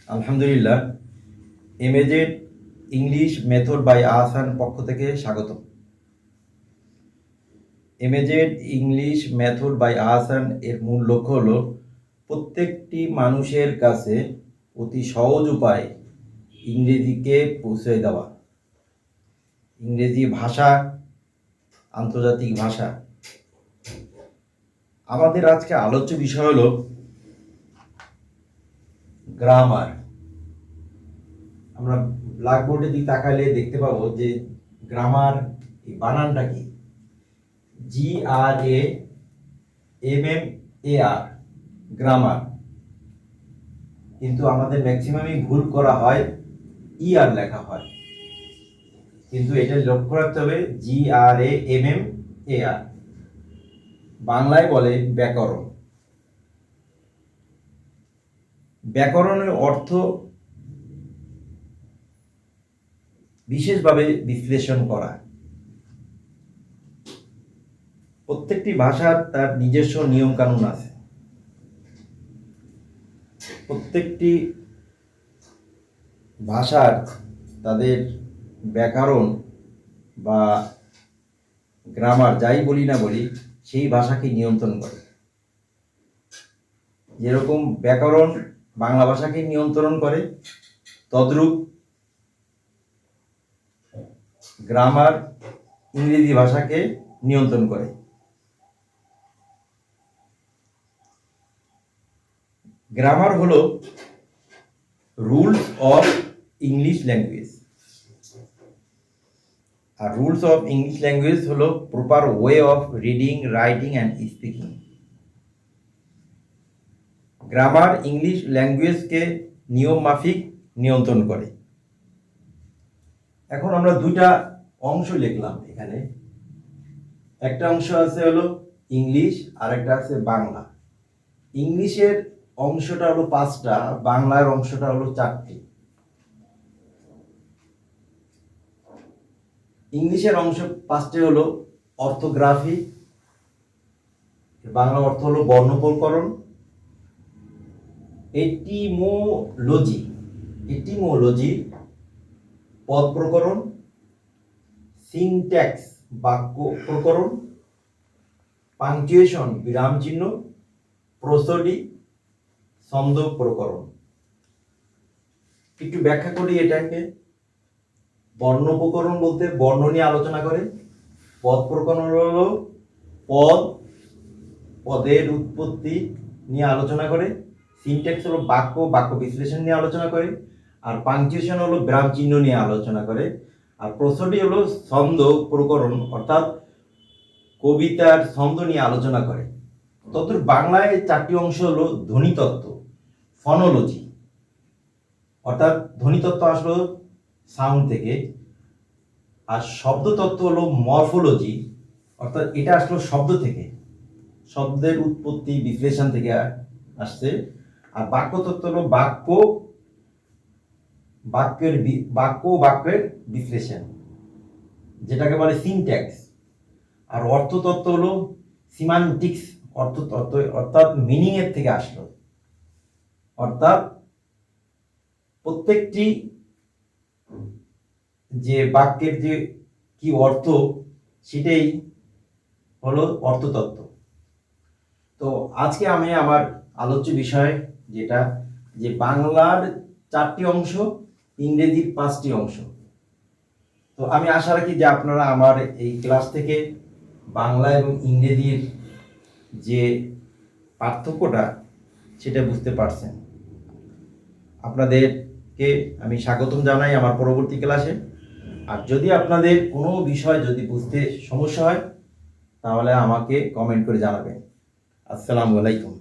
আলহামদুলিল্লাহ, এমএজেড English method by Ahsan পক্ষ থেকে স্বাগতম। এমএজেড ইংলিশ মেথড বাই আহসান এর মূল লক্ষ্য হলো প্রত্যেকটি মানুষের কাছে অতি সহজ উপায়ে ইংরেজিকে পৌঁছে দেওয়া। ইংরেজি ভাষা আন্তর্জাতিক ভাষা। আমাদের আজকে আলোচ্য বিষয় হলো গ্রামার। আমরা ব্ল্যাকবোর্ডের দিকে তাকালে দেখতে পাবো যে গ্রামার বানানটা কি, GRAMMAR, গ্রামার। কিন্তু আমাদের ম্যাক্সিমামই ভুল করা হয়, ER লেখা হয়। কিন্তু এটা লক্ষ্য রাখতে হবে GRAMMAR। বাংলায় বলে ব্যাকরণ। ব্যাকরণের অর্থ বিশেষভাবে বিশ্লেষণ করা। প্রত্যেকটি ভাষার তার নিজস্ব নিয়ম কানুন আছে। প্রত্যেকটি ভাষার তাদের ব্যাকরণ বা গ্রামার যাই বলি না বলি সেই ভাষাকে নিয়ন্ত্রণ করে। যেরকম ব্যাকরণ বাংলা ভাষাকে নিয়ন্ত্রণ করে, তদ্রূপ গ্রামার ইংরেজি ভাষাকে নিয়ন্ত্রণ করে। গ্রামার হলো রুলস অফ ইংলিশ ল্যাঙ্গুয়েজ, আর রুলস অফ ইংলিশ ল্যাঙ্গুয়েজ হলো proper way of reading, writing and speaking. Grammar English ল্যাঙ্গুয়েজকে নিয়ম মাফিক নিয়ন্ত্রণ করে। এখন আমরা দুইটা অংশ লিখলাম এখানে। একটা অংশ আছে হলো ইংলিশ, আর একটা আছে বাংলা। ইংলিশের অংশটা হলো 5টা, বাংলার অংশটা হলো 4টি। ইংলিশের অংশ 5টি হলো অর্থোগ্রাফি, বাংলা অর্থ হলো বর্ণপ্রকরণ, এটিমোলজি পদ প্রকরণ, সিনট্যাক্স বাক্য প্রকরণ, পাংচুয়েশন বিরাম চিহ্ন, প্রসোডি ছন্দ প্রকরণ। একটু ব্যাখ্যা করি এটাকে। বর্ণ প্রকরণ বলতে বর্ণ নিয়ে আলোচনা করে। পদ প্রকরণ হলো পদের উৎপত্তি নিয়ে আলোচনা করে। সিনট্যাক্স হলো বাক্য বিশ্লেষণ নিয়ে আলোচনা করে। আর পাংচুয়েশন হলো বিরাম চিহ্ন নিয়ে আলোচনা করে। আর প্রসোডি হলো ছন্দ প্রকরণ, অর্থাৎ কবিতার ছন্দ নিয়ে আলোচনা করে। তদ্রূপ বাংলায় 4টি অংশ হলো ধ্বনিতত্ত্ব, ফনোলজি, অর্থাৎ ধ্বনিতত্ত্ব আসলো সাউন্ড থেকে। আর শব্দতত্ত্ব হলো মরফোলজি, অর্থাৎ এটা আসলো শব্দ থেকে, শব্দের উৎপত্তি বিশ্লেষণ থেকে আসছে। আর বাক্যতত্ত্ব হলো বাক্যের বিশ্লেষণ, যেটাকে বলে সিনট্যাক্স। আর অর্থতত্ত্ব হলো সিমান্টিক্স, অর্থতত্ত্ব, অর্থাৎ মিনিং এর থেকে আসলো। অর্থাৎ প্রত্যেকটি যে বাক্যের যে কি অর্থ, সেটাই হলো অর্থতত্ত্ব। তো আজকে আমি আমার আলোচ্য বিষয় যেটা, যে বাংলার 4টি অংশ, ইংরেজির 5টি অংশ। তো আমি আশা রাখি যে আপনারা আমার এই ক্লাস থেকে বাংলা এবং ইংরেজির যে পার্থক্যটা সেটা বুঝতে পারছেন। আপনাদেরকে আমি স্বাগতম জানাই আমার পরবর্তী ক্লাসে। আর যদি আপনাদের কোনো বিষয় যদি বুঝতে সমস্যা হয়, তাহলে আমাকে কমেন্ট করে জানাবেন। আসসালামু আলাইকুম।